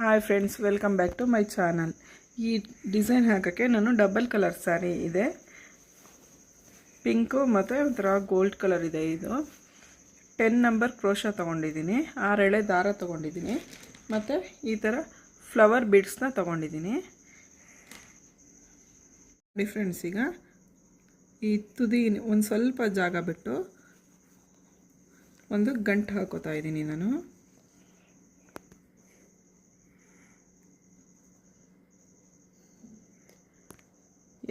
Hi friends, welcome back to my channel. ಈ design ಹಾಕೋಕ್ಕೆ ನಾನು ಡಬಲ್ ಕಲರ್ ಸ್ಯಾರಿ ಇದೆ, ಪಿಂಕು ಮತ್ತು ಒಂಥರ ಗೋಲ್ಡ್ ಕಲರ್ ಇದೆ. ಇದು 10 ನಂಬರ್ ಕ್ರೋಶ ತೊಗೊಂಡಿದ್ದೀನಿ, 6 ಎಳೆ ದಾರ ತೊಗೊಂಡಿದ್ದೀನಿ, ಮತ್ತು ಈ ಥರ ಫ್ಲವರ್ ಬೀಡ್ಸ್ನ ತೊಗೊಂಡಿದ್ದೀನಿ. ಫ್ರೆಂಡ್ಸ್, ಈಗ ಈ ತುದಿ ಒಂದು ಸ್ವಲ್ಪ ಜಾಗ ಬಿಟ್ಟು ಒಂದು ಗಂಟು ಹಾಕೋತಾ ಇದ್ದೀನಿ. ನಾನು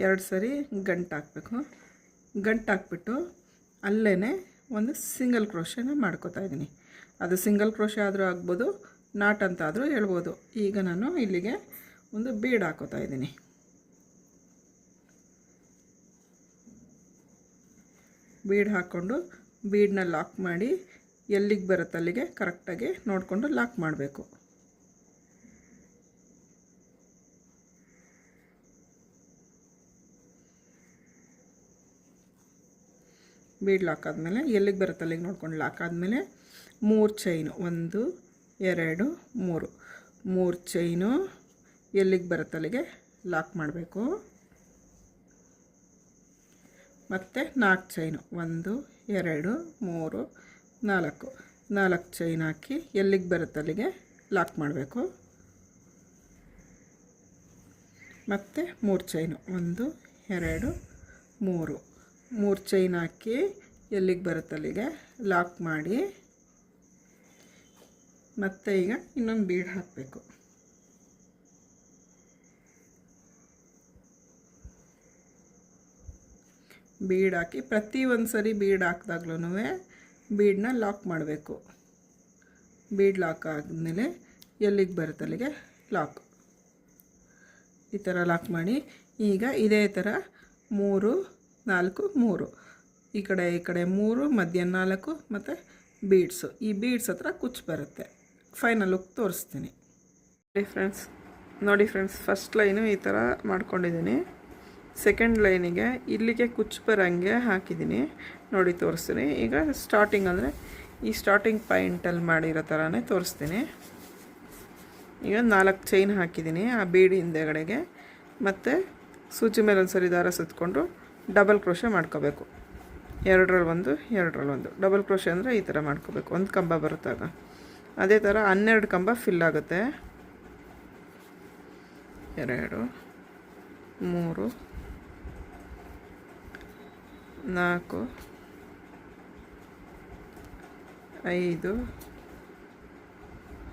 ಎರಡು ಸರಿ ಗಂಟು ಹಾಕಬೇಕು. ಗಂಟು ಹಾಕ್ಬಿಟ್ಟು ಅಲ್ಲೇ ಒಂದು ಸಿಂಗಲ್ ಕ್ರೋಶನ ಮಾಡ್ಕೋತಾ ಇದ್ದೀನಿ. ಅದು ಸಿಂಗಲ್ ಕ್ರೋಶ ಆದರೂ ಆಗ್ಬೋದು, ನಾಟ್ ಅಂತ ಆದರೂ ಹೇಳ್ಬೋದು. ಈಗ ನಾನು ಇಲ್ಲಿಗೆ ಒಂದು ಬೀಡ್ ಹಾಕೋತಾ ಇದ್ದೀನಿ. ಬೀಡ್ ಹಾಕ್ಕೊಂಡು ಬೀಡನ್ನ ಲಾಕ್ ಮಾಡಿ ಎಲ್ಲಿಗೆ ಬರುತ್ತೆ ಅಲ್ಲಿಗೆ ಕರೆಕ್ಟಾಗಿ ನೋಡಿಕೊಂಡು ಲಾಕ್ ಮಾಡಬೇಕು. ಬೀಡ್ ಲಾಕ್ ಆದಮೇಲೆ ಎಲ್ಲಿಗೆ ಬರುತ್ತೆ ಅಲ್ಲಿಗೆ ನೋಡ್ಕೊಂಡು ಲಾಕ್ ಆದಮೇಲೆ 3 ಚೈನು, 1 2 3 3 ಚೈನು ಎಲ್ಲಿಗೆ ಬರುತ್ತೆ ಅಲ್ಲಿಗೆ ಲಾಕ್ ಮಾಡಬೇಕು. ಮತ್ತು 4 ಚೈನು, 1 2 3 4 4 ಚೈನ್ ಹಾಕಿ ಎಲ್ಲಿಗೆ ಬರುತ್ತೆ ಅಲ್ಲಿಗೆ ಲಾಕ್ ಮಾಡಬೇಕು. ಮತ್ತು 3 ಚೈನು, 1 2 3 3 ಚೈನ್ ಹಾಕಿ ಎಲ್ಲಿಗೆ ಬರುತ್ತೆ ಅಲ್ಲಿಗೆ ಲಾಕ್ ಮಾಡಿ, ಮತ್ತು ಈಗ ಇನ್ನೊಂದು ಬೀಡ್ ಹಾಕಬೇಕು. ಬೀಡ್ ಹಾಕಿ ಪ್ರತಿ ಒಂದು ಸರಿ ಬೀಡ್ ಹಾಕಿದಾಗ್ಲೂ ಬೀಡನ್ನ ಲಾಕ್ ಮಾಡಬೇಕು. ಬೀಡ್ ಲಾಕ್ ಆದಮೇಲೆ ಎಲ್ಲಿಗೆ ಬರುತ್ತೆ ಅಲ್ಲಿಗೆ ಲಾಕ್, ಈ ಥರ ಲಾಕ್ ಮಾಡಿ. ಈಗ ಇದೇ ಥರ 3 4 3 ಈ ಕಡೆ 3 ಮಧ್ಯ 4 ಮತ್ತು ಬೀಡ್ಸು. ಈ ಬೀಡ್ಸ್ ಹತ್ರ ಕುಚ್ಚು ಬರುತ್ತೆ. ಫೈನಲ್ ಲುಕ್ ತೋರಿಸ್ತೀನಿ ನೋಡಿ ಫ್ರೆಂಡ್ಸ್. ಫಸ್ಟ್ ಲೈನು ಈ ಥರ ಮಾಡ್ಕೊಂಡಿದ್ದೀನಿ. ಸೆಕೆಂಡ್ ಲೈನಿಗೆ ಇಲ್ಲಿಗೆ ಕುಚ್ಚು ಬರೋಂಗೆ ಹಾಕಿದ್ದೀನಿ. ನೋಡಿ ತೋರಿಸ್ತೀನಿ. ಈಗ ಸ್ಟಾರ್ಟಿಂಗ್ ಅಂದರೆ ಈ ಸ್ಟಾರ್ಟಿಂಗ್ ಪಾಯಿಂಟಲ್ಲಿ ಮಾಡಿರೋ ಥರನೇ ತೋರಿಸ್ತೀನಿ. ಈಗ 4 ಚೈನ್ ಹಾಕಿದ್ದೀನಿ ಆ ಬೀಡಿ ಹಿಂದೆಗಡೆಗೆ, ಮತ್ತು ಸೂಚಿ ಮೇಲೆ ಒಂದು ಸರಿ ದಾರ ಸುತ್ತಕೊಂಡು ಡಬಲ್ ಕ್ರೋಶ ಮಾಡ್ಕೋಬೇಕು. 2ರಲ್ಲಿ 1 2ರಲ್ಲಿ 1 ಡಬಲ್ ಕ್ರೋಶ ಅಂದರೆ ಈ ಥರ ಮಾಡ್ಕೋಬೇಕು. ಒಂದು ಕಂಬ ಬರುತ್ತಾಗ ಅದೇ ಥರ 12 ಕಂಬ ಫಿಲ್ ಆಗುತ್ತೆ. 2 3 4 5 6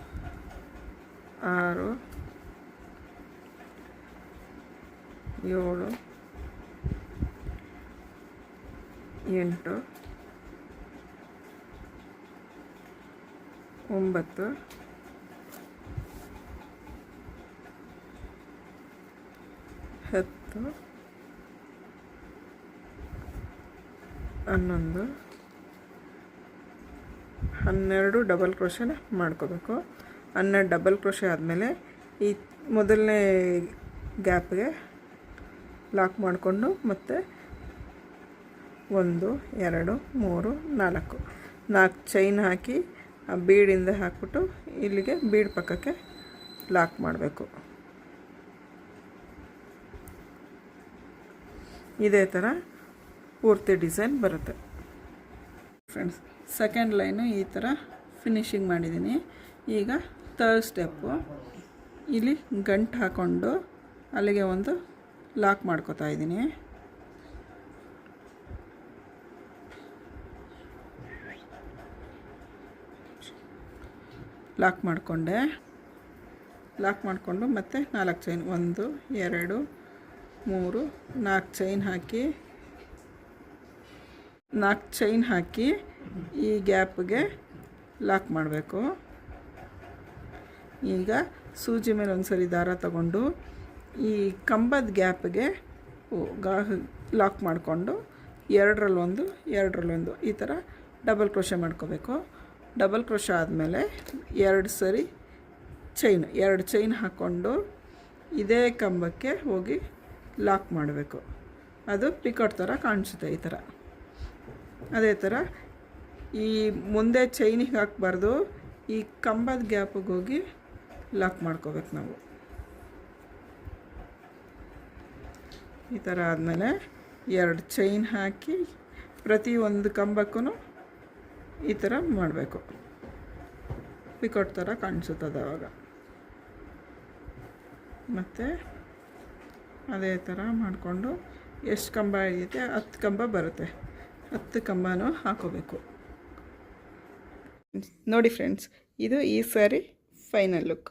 7 8 9 10 11 12 ಡಬಲ್ ಕ್ರೋಶನ ಮಾಡ್ಕೋಬೇಕು. 12 ಡಬಲ್ ಕ್ರೋಶ ಆದಮೇಲೆ ಈ ಮೊದಲನೇ ಗ್ಯಾಪ್ಗೆ ಲಾಕ್ ಮಾಡಿಕೊಂಡು ಮತ್ತೆ 1 2 3 4 ಚೈನ್ ಹಾಕಿ ಆ ಬೀಡಿಂದ ಹಾಕ್ಬಿಟ್ಟು ಇಲ್ಲಿಗೆ ಬೀಡ್ ಪಕ್ಕಕ್ಕೆ ಲಾಕ್ ಮಾಡಬೇಕು. ಇದೇ ಥರ ಪೂರ್ತಿ ಡಿಸೈನ್ ಬರುತ್ತೆ ಫ್ರೆಂಡ್ಸ್. ಸೆಕೆಂಡ್ ಲೈನು ಈ ಥರ ಫಿನಿಶಿಂಗ್ ಮಾಡಿದ್ದೀನಿ. ಈಗ ಥರ್ಡ್ ಸ್ಟೆಪ್ಪು ಇಲ್ಲಿ ಗಂಟು ಹಾಕ್ಕೊಂಡು ಅಲ್ಲಿಗೆ ಒಂದು ಲಾಕ್ ಮಾಡ್ಕೋತಾ ಇದ್ದೀನಿ. ಲಾಕ್ ಮಾಡಿಕೊಂಡು ಮತ್ತೆ 4 ಚೈನ್, 1 2 3 4 ಚೈನ್ ಹಾಕಿ 4 ಚೈನ್ ಹಾಕಿ ಈ ಗ್ಯಾಪ್ಗೆ ಲಾಕ್ ಮಾಡಬೇಕು. ಈಗ ಸೂಜಿ ಮೇಲೆ ಒಂದು ಸರಿ ದಾರ ತಗೊಂಡು ಈ ಕಂಬದ ಗ್ಯಾಪ್ಗೆ ಲಾಕ್ ಮಾಡಿಕೊಂಡು 2ರಲ್ಲಿ 1 2ರಲ್ಲಿ 1 ಈ ಥರ ಡಬಲ್ ಕ್ರೋಶ ಮಾಡ್ಕೋಬೇಕು. ಡಬಲ್ ಕ್ರೋಶ ಆದಮೇಲೆ 2 ಸರಿ ಚೈನ್, 2 ಚೈನ್ ಹಾಕ್ಕೊಂಡು ಇದೇ ಕಂಬಕ್ಕೆ ಹೋಗಿ ಲಾಕ್ ಮಾಡಬೇಕು. ಅದು ಪಿಕಾಟ್ ಥರ ಕಾಣಿಸುತ್ತೆ ಈ ಥರ. ಅದೇ ಥರ ಈ ಮುಂದೆ ಚೈನಿಗೆ ಹಾಕಬಾರ್ದು, ಈ ಕಂಬದ ಗ್ಯಾಪಿಗೆ ಹೋಗಿ ಲಾಕ್ ಮಾಡ್ಕೋಬೇಕು ನಾವು. ಈ ಥರ ಆದಮೇಲೆ 2 ಚೈನ್ ಹಾಕಿ ಪ್ರತಿ ಒಂದು ಕಂಬಕ್ಕೂ ಈ ಥರ ಮಾಡಬೇಕು. ಪಿಕೋಟ್ ಥರ ಕಾಣಿಸುತ್ತದೆ ಆವಾಗ. ಮತ್ತು ಅದೇ ಥರ ಮಾಡಿಕೊಂಡು ಎಷ್ಟು ಕಂಬ ಹಿಡಿಯುತ್ತೆ 10 ಕಂಬ ಬರುತ್ತೆ, 10 ಕಂಬನೂ ಹಾಕೋಬೇಕು. ನೋಡಿ ಫ್ರೆಂಡ್ಸ್, ಇದು ಈ ಸ್ಯಾರಿ ಫೈನಲ್ ಲುಕ್.